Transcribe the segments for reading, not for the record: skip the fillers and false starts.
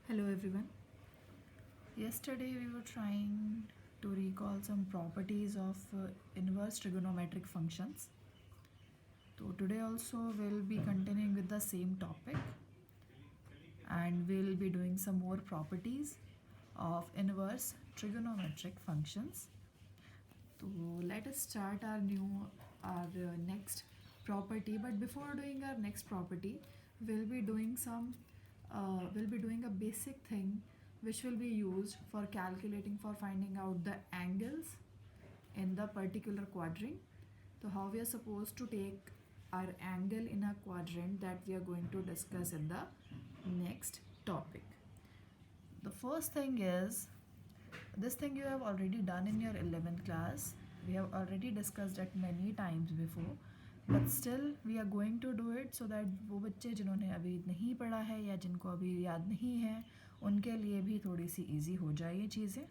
Hello everyone. Yesterday we were trying to recall some properties of inverse trigonometric functions. So today also we'll be continuing with the same topic and we'll be doing some more properties of inverse trigonometric functions. So let us start our next property. But before doing our next property, we'll be doing a basic thing which will be used for calculating for finding out the angles in the particular quadrant. So how we are supposed to take our angle in a quadrant, that we are going to discuss in the next topic. The first thing is, this thing you have already done in your 11th class. We have already discussed it many times before, but still we are going to do it so that वो बच्चे जिन्होंने अभी नहीं पढ़ा है या जिनको अभी याद नहीं है उनके लिए भी थोड़ी सी इजी हो जाए ये चीज़ें.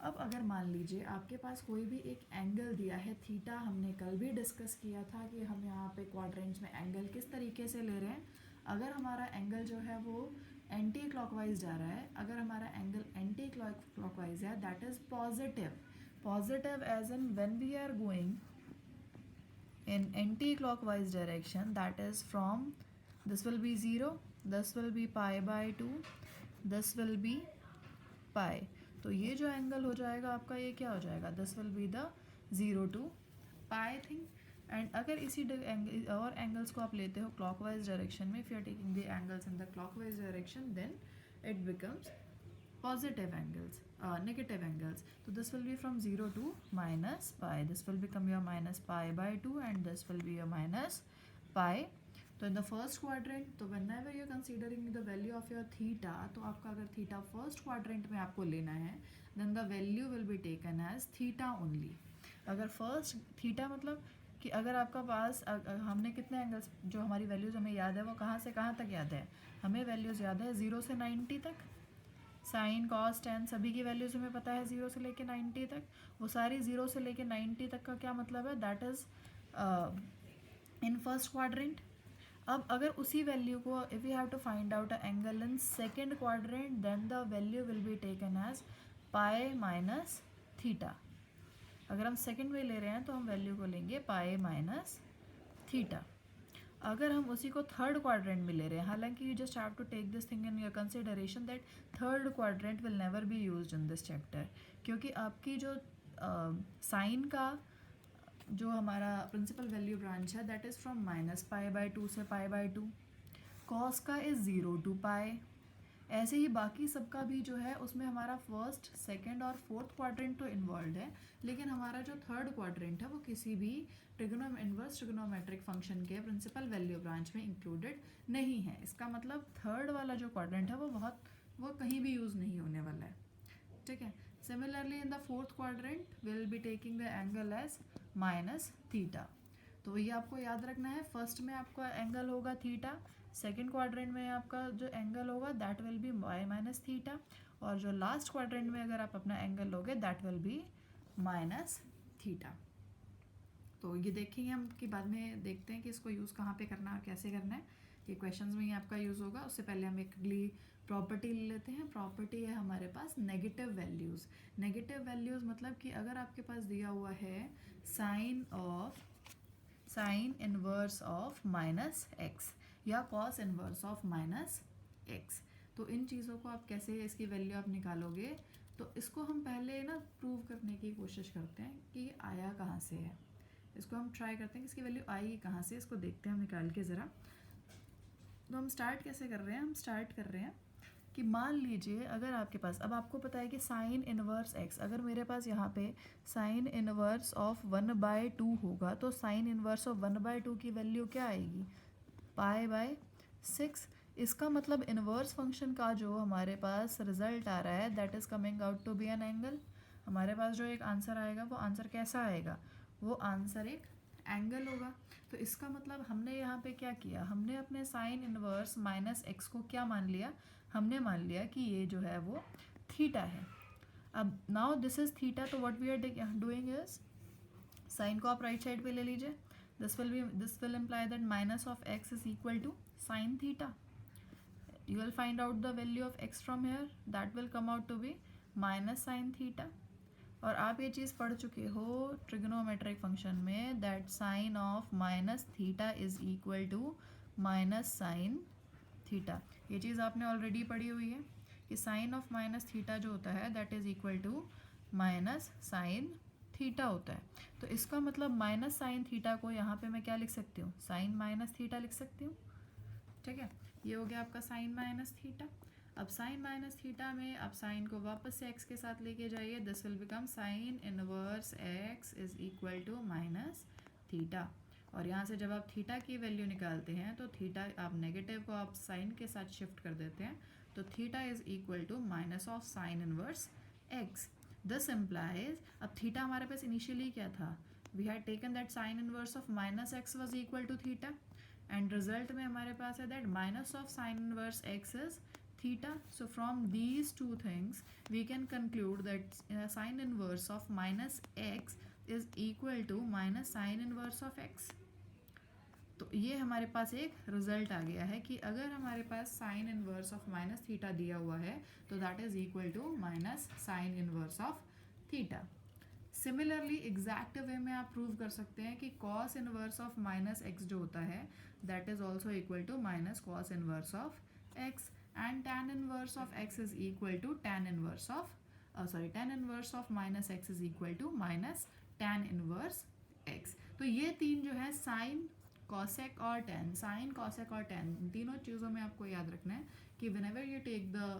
अब अगर मान लीजिए आपके पास कोई भी एक एंगल दिया है थीटा. हमने कल भी डिस्कस किया था कि हम यहाँ पे क्वाड्रेंट्स में एंगल किस तरीके से ले रहे हैं. अगर हमारा एंगल जो है वो एंटी क्लॉकवाइज जा रहा है, अगर हमारा एंगल एंटी क्लॉकवाइज है, that is positive. Positive as in when we are going in anti-clockwise direction, that is from this will be 0, this will be pi by 2, this will be pi. तो ये जो angle हो जाएगा आपका, ये क्या हो जाएगा, this will be the 0 to pi thing. And अगर इसी और एंगल्स को आप लेते हो क्लॉकवाइज डायरेक्शन में, if you are taking the angles in the clockwise direction, then it becomes positive angles, negative angles. So this will be from 0 to minus pi. This will become your minus pi by 2 and this will be your minus pi. So in the first quadrant, so whenever you are considering the value of your theta, तो आपका अगर theta first quadrant में आपको लेना है, then the value will be taken as theta only. अगर first theta मतलब कि अगर आपका पास हमने कितने एंगल्स, जो हमारी वैल्यूज़ हमें याद है वो कहाँ से कहाँ तक याद है, हमें वैल्यूज़ याद है 0 से 90 तक. साइन कॉस टेन सभी की वैल्यूज़ हमें पता है 0 से लेके 90 तक. वो सारी 0 से लेके 90 तक का क्या मतलब है, that is in first quadrant. अब अगर उसी वैल्यू को if you have to find out a angle in second quadrant, then the value will be taken as pi minus theta. अगर हम सेकेंड में ले रहे हैं तो हम वैल्यू को लेंगे पाई माइनस थीटा. अगर हम उसी को थर्ड क्वाड्रेंट में ले रहे हैं, हालांकि you just have to take this thing in your consideration that third quadrant will never be used in this chapter, क्योंकि आपकी जो साइन का जो हमारा प्रिंसिपल वैल्यू ब्रांच है, that is from minus pi by 2 से पाई बाय 2. कॉस का is 0 to pi. ऐसे ही बाकी सबका भी जो है उसमें हमारा फर्स्ट, सेकंड और फोर्थ क्वाड्रेंट तो इन्वॉल्व है, लेकिन हमारा जो थर्ड क्वाड्रेंट है वो किसी भी इन्वर्स ट्रिगोनोमेट्रिक फंक्शन के प्रिंसिपल वैल्यू ब्रांच में इंक्लूडेड नहीं है. इसका मतलब थर्ड वाला जो क्वाड्रेंट है वो कहीं भी यूज़ नहीं होने वाला है. ठीक है. Similarly in the fourth quadrant will be taking the angle as minus theta. तो ये आपको याद रखना है, फर्स्ट में आपका एंगल होगा थीटा, सेकेंड क्वाड्रेंट में आपका जो एंगल होगा that will be y minus theta, और जो लास्ट क्वाड्रेंट में अगर आप अपना एंगल लोगे that will B minus theta. तो ये देखेंगे हम कि बाद में देखते हैं कि इसको यूज़ कहाँ पे करना है और कैसे करना है. ये क्वेश्चंस में ही आपका यूज़ होगा. उससे पहले हम एक अगली प्रॉपर्टी ले लेते हैं. प्रॉपर्टी है हमारे पास नेगेटिव वैल्यूज़. नेगेटिव वैल्यूज़ मतलब कि अगर आपके पास दिया हुआ है sine inverse of minus x या cos inverse of minus x, तो इन चीज़ों को आप कैसे इसकी वैल्यू आप निकालोगे. तो इसको हम पहले ना प्रूव करने की कोशिश करते हैं कि ये आया कहाँ से है. इसको हम ट्राई करते हैं कि इसकी वैल्यू आई कहाँ से, इसको देखते हैं हम निकाल के ज़रा. तो हम स्टार्ट कैसे कर रहे हैं, हम स्टार्ट कर रहे हैं कि मान लीजिए अगर आपके पास, अब आपको पता है कि साइन इनवर्स एक्स, अगर मेरे पास यहाँ पे साइन इनवर्स ऑफ 1/2 होगा, तो साइन इनवर्स ऑफ 1/2 की वैल्यू क्या आएगी, पाई बाय 6. इसका मतलब इनवर्स फंक्शन का जो हमारे पास रिजल्ट आ रहा है that is coming out to be an angle. हमारे पास जो एक आंसर आएगा वो आंसर कैसा आएगा, वो आंसर एक एंगल होगा. तो इसका मतलब हमने यहाँ पे क्या किया, हमने अपने साइन इनवर्स माइनस एक्स को क्या मान लिया, हमने मान लिया कि ये जो है वो थीटा है. अब नाउ दिस इज़ थीटा, तो what we are doing is, sine को आप राइट साइड पे ले लीजिए. this will imply that minus of x is equal to sin theta. you will find out the value of x from here, that will come out to be minus sin theta. और आप ये चीज़ पढ़ चुके हो trigonometric function में, that sine of minus theta is equal to minus sine theta. ये चीज़ आपने ऑलरेडी पढ़ी हुई है कि साइन ऑफ माइनस थीटा जो होता है that is equal to minus sine theta होता है. तो इसका मतलब माइनस साइन थीटा को यहाँ पे मैं क्या लिख सकती हूँ, साइन माइनस थीटा लिख सकती हूँ. ठीक है, ये हो गया आपका साइन माइनस थीटा. अब साइन माइनस थीटा में आप साइन को वापस से एक्स के साथ लेके जाइए, this will become sine inverse x is equal to minus theta. और यहाँ से जब आप थीटा की वैल्यू निकालते हैं तो थीटा आप नेगेटिव को आप साइन के साथ शिफ्ट कर देते हैं, तो theta is equal to minus of sine inverse x. This implies, अब थीटा हमारे पास इनिशियली क्या था, we had taken that sine inverse of minus x was equal to theta, and result में हमारे पास है that minus of sine inverse x is theta. So from these two things we can conclude that sin inverse of minus x is equal to minus sin inverse of x. तो ये हमारे पास एक result आ गया है कि अगर हमारे पास sine inverse of minus theta दिया हुआ है तो that is equal to minus sine inverse of theta. Similarly exact way में आप प्रूव कर सकते हैं कि cos inverse of minus x जो होता है that is also equal to minus cos inverse of x. And tan inverse of x is equal to tan inverse of tan inverse of minus x is equal to minus tan inverse x. तो ये तीन जो है sign cosec और tan, sign cosec और tan, तीनों चीज़ों में आपको याद रखना है कि whenever you take the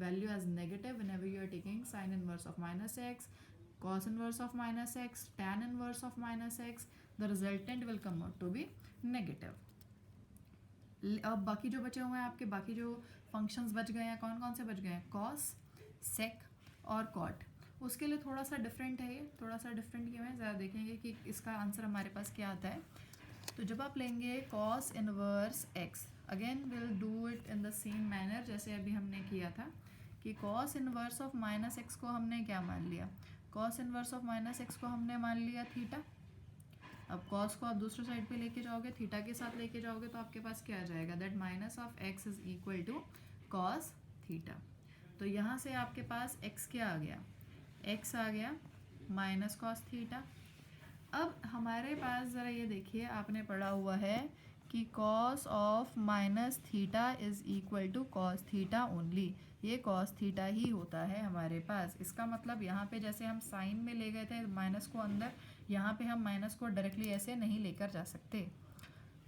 value as negative, whenever you are taking sin inverse of minus x, cos inverse of minus x, tan inverse of minus x, the resultant will come out to be negative. अब बाकी जो बचे हुए हैं आपके, बाकी जो functions बच गए हैं, कौन कौन से बच गए हैं, कॉस, सेक और कॉट. उसके लिए थोड़ा सा डिफरेंट है, ये थोड़ा सा डिफरेंट क्यों है, ज़रा देखेंगे कि इसका आंसर हमारे पास क्या आता है. तो जब आप लेंगे cos inverse x, again will do it in the same manner जैसे अभी हमने किया था कि cos inverse of minus x को हमने क्या मान लिया, cos inverse of minus x को हमने मान लिया थीटा. अब कॉस को आप दूसरे साइड पे लेके जाओगे, थीटा के साथ लेके जाओगे तो आपके पास क्या आ जाएगा, that minus of x is equal to cos theta. तो यहाँ से आपके पास एक्स क्या आ गया, एक्स आ गया माइनस कॉस थीटा. अब हमारे पास ज़रा ये देखिए, आपने पढ़ा हुआ है कि cos of minus theta is equal to cos theta only. ये कॉस थीटा ही होता है हमारे पास. इसका मतलब यहाँ पे जैसे हम साइन में ले गए थे माइनस को अंदर, यहाँ पे हम माइनस को डायरेक्टली ऐसे नहीं लेकर जा सकते.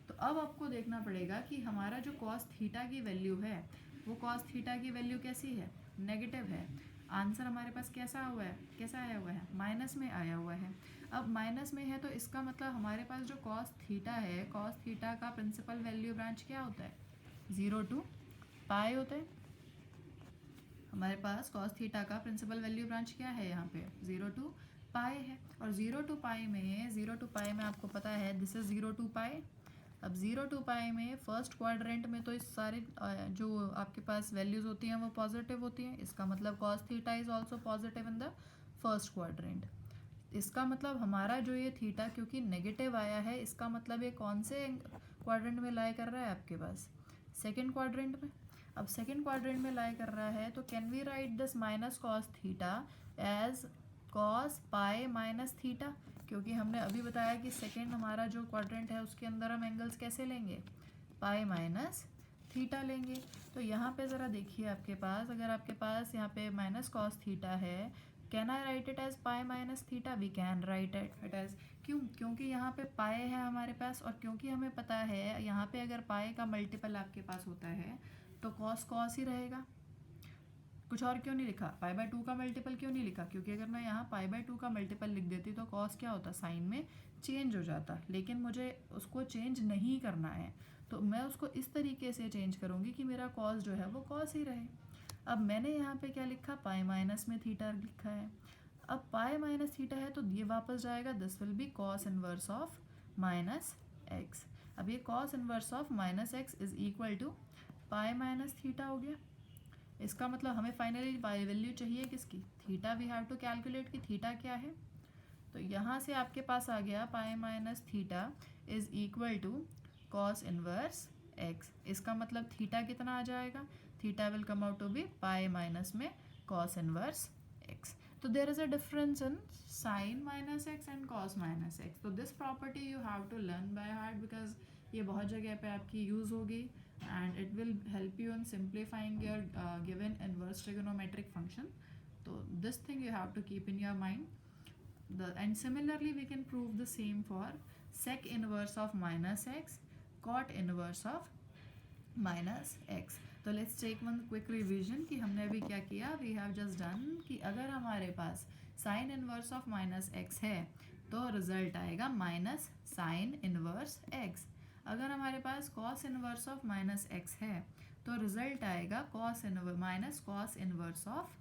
तो अब आपको देखना पड़ेगा कि हमारा जो कॉस थीटा की वैल्यू है वो कॉस थीटा की वैल्यू कैसी है, नेगेटिव है. आंसर हमारे पास कैसा हुआ है, कैसा आया हुआ है, माइनस में आया हुआ है. अब माइनस में है तो इसका मतलब हमारे पास जो कॉस थीटा है, कॉस थीटा का प्रिंसिपल वैल्यू ब्रांच क्या होता है, 0 टू पाई होता है. हमारे पास कॉस थीटा का प्रिंसिपल वैल्यू ब्रांच क्या है, यहाँ पे 0 टू पाई है. और 0 टू पाई में आपको पता है दिस इज 0 टू पाई. अब 0 टू पाई में फर्स्ट क्वाड्रेंट में तो इस सारे जो आपके पास वैल्यूज़ होती हैं वो पॉजिटिव होती हैं. इसका मतलब cos theta is also positive in the first quadrant. इसका मतलब हमारा जो ये थीटा क्योंकि नेगेटिव आया है, इसका मतलब ये कौन से क्वाड्रेंट में लाई कर रहा है आपके पास, सेकेंड क्वाड्रेंट में. अब सेकेंड क्वाड्रेंट में लाई कर रहा है तो can we write this minus cos theta as cos pi minus theta, क्योंकि हमने अभी बताया कि सेकेंड हमारा जो क्वाड्रेंट है उसके अंदर हम एंगल्स कैसे लेंगे, पाई माइनस थीटा लेंगे. तो यहाँ पे ज़रा देखिए आपके पास, अगर आपके पास यहाँ पे माइनस कॉस थीटा है, can I write it as pi minus theta, we can write it as. क्यों, क्योंकि यहाँ पे पाई है हमारे पास, और क्योंकि हमें पता है यहाँ पे अगर पाई का मल्टीपल आपके पास होता है तो कॉस कॉस ही रहेगा. कुछ और क्यों नहीं लिखा, पाई बाय 2 का मल्टीपल क्यों नहीं लिखा, क्योंकि अगर मैं यहाँ पाई बाय 2 का मल्टीपल लिख देती तो कॉस क्या होता, साइन में चेंज हो जाता. लेकिन मुझे उसको चेंज नहीं करना है, तो मैं उसको इस तरीके से चेंज करूँगी कि मेरा कॉस जो है वो कॉस ही रहे. अब मैंने यहाँ पे क्या लिखा, पाई माइनस में थीटा लिखा है. अब पाई माइनस थीटा है तो ये वापस जाएगा, this will be cos inverse of minus x. अब ये cos inverse of minus x is equal to pi minus theta हो गया. इसका मतलब हमें फाइनली पाई वैल्यू चाहिए किसकी, theta. We have to calculate कि थीटा क्या है. तो यहाँ से आपके पास आ गया pi minus theta is equal to cos inverse x. इसका मतलब थीटा कितना आ जाएगा, theta will come out to be pi minus में कॉस इनवर्स एक्स। तो there is a difference in sine minus x and cos minus x. तो this property you have to learn by heart because ये बहुत जगह पे आपकी use होगी and it will help you in simplifying your given inverse trigonometric function. So this thing you have to keep in your mind. And similarly we can prove the same for sec inverse of minus x, cot inverse of minus x. तो let's take one quick revision कि हमने अभी क्या किया. We have just done कि अगर हमारे पास sin inverse of minus x है तो रिजल्ट आएगा माइनस साइन इनवर्स x. अगर हमारे पास cos inverse of minus x है तो रिजल्ट आएगा minus cos inverse of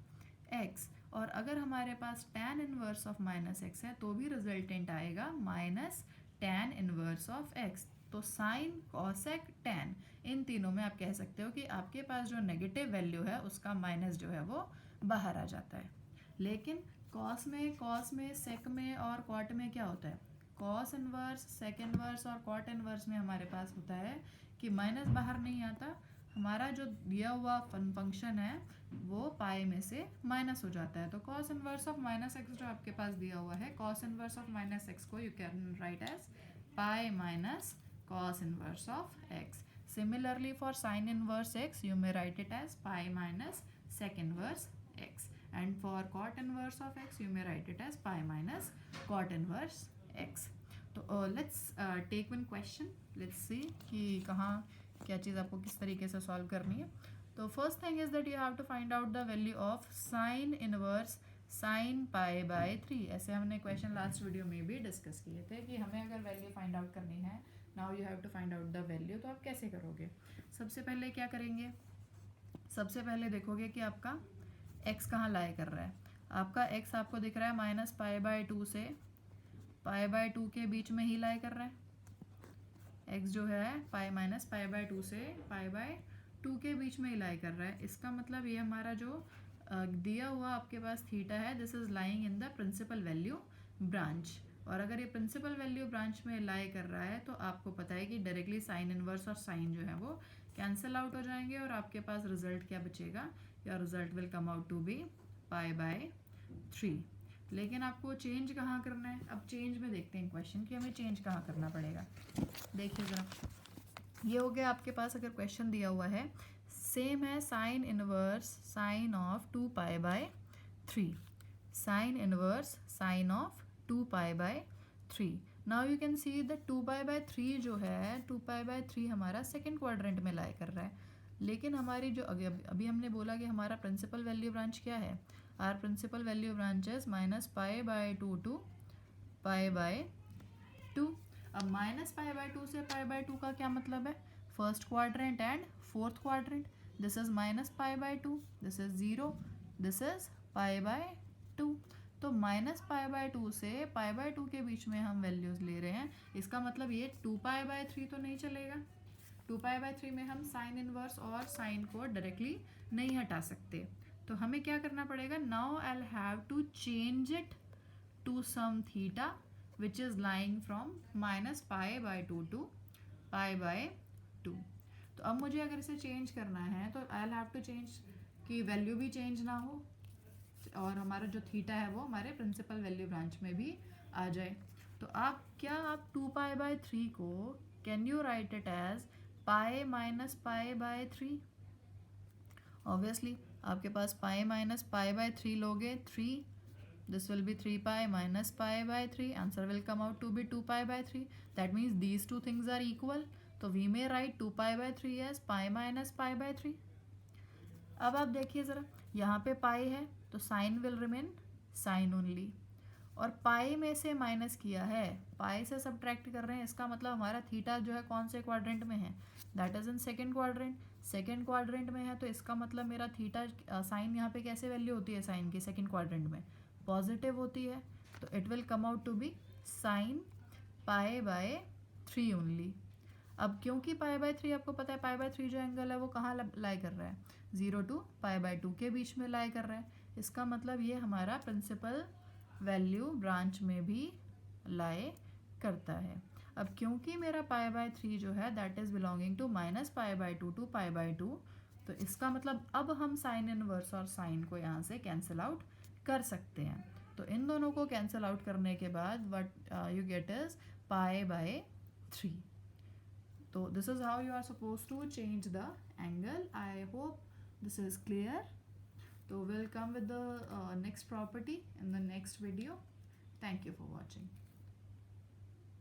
x. और अगर हमारे पास tan inverse of minus x है तो भी रिजल्टेंट आएगा minus tan inverse of x. तो साइन कॉसेक tan इन तीनों में आप कह सकते हो कि आपके पास जो नेगेटिव वैल्यू है उसका माइनस जो है वो बाहर आ जाता है. लेकिन कॉस में सेक में और कॉट में क्या होता है, कॉस इनवर्स सेक इनवर्स और कॉट इनवर्स में हमारे पास होता है कि माइनस बाहर नहीं आता, हमारा जो दिया हुआ फंक्शन है वो पाई में से माइनस हो जाता है. तो cos inverse of minus x जो आपके पास दिया हुआ है, cos inverse of minus x को you can write as pi minus cos inverse of x. Similarly for sine inverse x you may write it as pi minus sec inverse x and for cot inverse of x you may write it as pi minus cot inverse x. तो let's take one question, let's see कि कहाँ क्या चीज़ आपको किस तरीके से solve करनी है. तो first thing is that you have to find out the value of sine inverse sine pi by 3. ऐसे हमने क्वेश्चन लास्ट वीडियो में भी डिस्कस किए थे कि हमें अगर वैल्यू फाइंड आउट करनी है, now you have to find out the value. तो आप कैसे करोगे, सबसे पहले क्या करेंगे, सबसे पहले देखोगे कि आपका x कहाँ लाई कर रहा है. आपका x आपको दिख रहा है माइनस पाई बाय 2 से पाई बाय 2 के बीच में ही लाई कर रहा है. x जो है पाई माइनस पाई बाय 2 से पाई बाय 2 के बीच में ही लाई कर रहा है. इसका मतलब ये हमारा जो दिया हुआ आपके पास थीटा है, this is lying in the principal value branch. और अगर ये प्रिंसिपल वैल्यू ब्रांच में लाई कर रहा है तो आपको पता है कि डायरेक्टली साइन इनवर्स और साइन जो है वो कैंसिल आउट हो जाएंगे और आपके पास रिजल्ट क्या बचेगा, या result will come out to be pi by 3. लेकिन आपको चेंज कहाँ करना है, अब चेंज में देखते हैं क्वेश्चन कि हमें चेंज कहाँ करना पड़ेगा. देखिए ज़रा, ये हो गया आपके पास अगर क्वेश्चन दिया हुआ है सेम है sine inverse sign of 2 pi by 3, sign inverse sign of 2 pi by 3. Now you can see the 2 pi by 3 जो है 2 पाई बाय 3 हमारा सेकेंड क्वाड्रेंट में लाई कर रहा है. लेकिन हमारी जो अभी हमने बोला कि हमारा प्रिंसिपल वैल्यू ब्रांच क्या है, our principal value branch is minus pi by 2 to pi by 2. अब माइनस पाई बाय 2 से पाई बाय 2 का क्या मतलब है, first quadrant and fourth quadrant. This is minus pi by 2, this is 0, this is pi by 2. तो minus pi by 2 से pi by 2 के बीच में हम वैल्यूज ले रहे हैं. इसका मतलब ये 2 पाई बाय 3 तो नहीं चलेगा. 2 पाई बाय 3 में हम साइन इनवर्स और साइन को डायरेक्टली नहीं हटा सकते. तो हमें क्या करना पड़ेगा, now I will have to change it to some theta which is lying from minus pi by 2 to pi by 2. तो अब मुझे अगर इसे चेंज करना है तो आई हैव टू चेंज कि वैल्यू भी चेंज ना हो और हमारा जो थीटा है वो हमारे प्रिंसिपल वैल्यू ब्रांच में भी आ जाए. तो आप 2 पाई बाय 3 को can you write it as pi minus pi by 3. Obviously आपके पास पाई माइनस पाई बाय 3 लोगे 3, this will be 3 pi minus pi by 3, answer will come out to be 2 pi by 3. That means these two things are equal. तो we may write 2 pi by 3 as pi minus pi by 3. अब आप देखिए ज़रा, यहाँ पे pi है तो sine will remain sine only, और पाई में से माइनस किया है, पाई से सब्ट्रैक्ट कर रहे हैं. इसका मतलब हमारा थीटा जो है कौन से क्वाड्रेंट में है, that is in second quadrant. Second quadrant में है तो इसका मतलब मेरा थीटा साइन यहाँ पे कैसे वैल्यू होती है साइन की सेकेंड क्वाड्रेंट में, पॉजिटिव होती है. तो it will come out to be sine pi by 3 only. अब क्योंकि पाई बाय 3 आपको पता है पाई बाय 3 जो एंगल है वो कहाँ लाई कर रहा है, 0 टू पाई बाय 2 के बीच में लाई कर रहा है. इसका मतलब ये हमारा प्रिंसिपल वैल्यू ब्रांच में भी लाई करता है. अब क्योंकि मेरा पाई बाय 3 जो है that is belonging to minus pi by 2 to pi by 2, तो इसका मतलब अब हम साइन इनवर्स और साइन को यहाँ से कैंसिल आउट कर सकते हैं। तो इन दोनों को कैंसिल आउट करने के बाद what you get is pi by 3. So this is how you are supposed to change the angle. I hope this is clear. So we'll come with the next property in the next video. Thank you for watching.